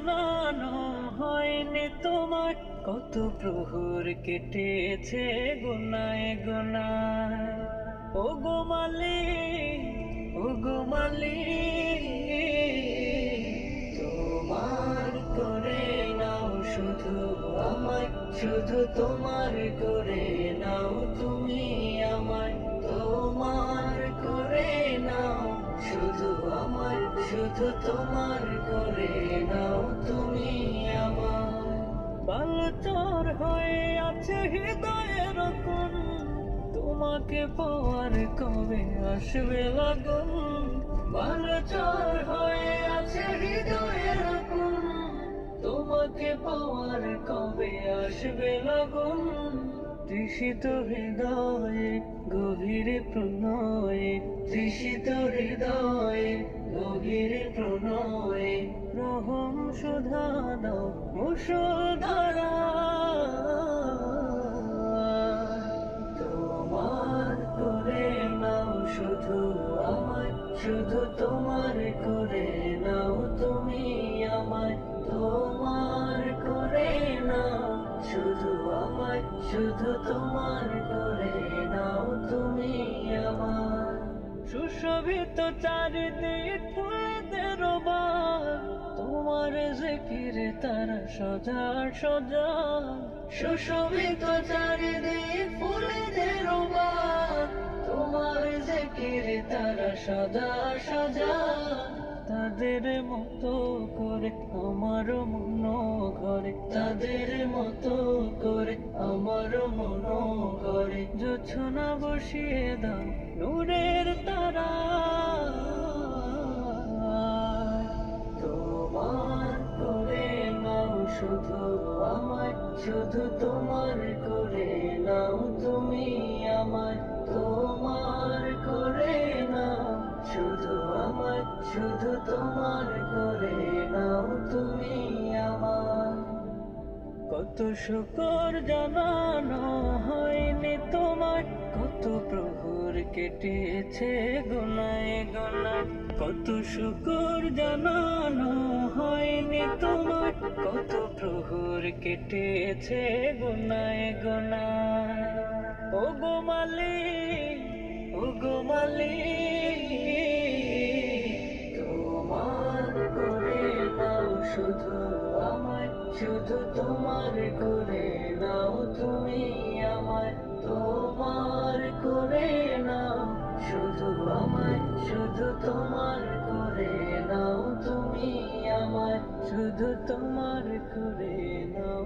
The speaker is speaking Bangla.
জানানো হয়নি তোমার, কত প্রহর কেটেছে গোনায় গোনায়। ও গো মালিক, ও গো মালিক, তোমার করে নাও শুধু আমায়, শুধু তোমার করে নাও তুমি আমায়। তোমার করে নাও শুধু আমায়, শুধু তোমার করে নাও তুমি আমায়। বালচর হয়ে আছে হৃদয়ের কোণ, তোমাকে পাওয়ার কবে আসবে লগন। বালচর হয়ে আছে হৃদয়ের কোণ, তোমাকে পাওয়ার কবে আসবে লগন। তৃষিত হৃদয়ে গভীর প্রণয়ে, তৃষিত হৃদয়ে গভীর প্রণয়ে, রহম সুধা দাও মুষলধারা। তোমার করে নাও শুধু আমায়, শুধু তোমার করে নাও তুমি আমায়। তোমার করে নাও শুধু আমায়, শুধু তোমার করে নাও তুমি আমায়। সুশোভিত চারিদিক ফুলেদের বাগ, তোমার জিকিরে তারা সজা সজা। সুশোভিত চারিদিক ফুলেদের বাগ, তোমার জিকিরে তারা সজা সজা। তাদের মতো করে আমার মন ঘরে, তাদের মতো করে আমার মন ঘরে, জোছনা বসিয়ে দাও নূরের তারা। তোমার করে নাও শুধু আমায়, শুধু তোমার করে নাও তুমি আমায়। তোমার করে নাও শুধু আমায়, শুধু তোমার করে নাও তুমি আমায়। কত শুকর জানানো হয়নি তোমার, কত প্রহর কেটেছে গোনায় গোনায়। কত শুকর জানানো হয়নি তোমার, কত প্রহর কেটেছে গোনায় গোনায়। ও গো মালিক, ও গো মালিক, তোমার করে নাও শুধু আমায়, শুধু তোমার করে নাও তুমি আমায়। তোমার করে নাও শুধু আমায়, শুধু তোমার করে নাও তুমি আমায়, শুধু তোমার করে নাও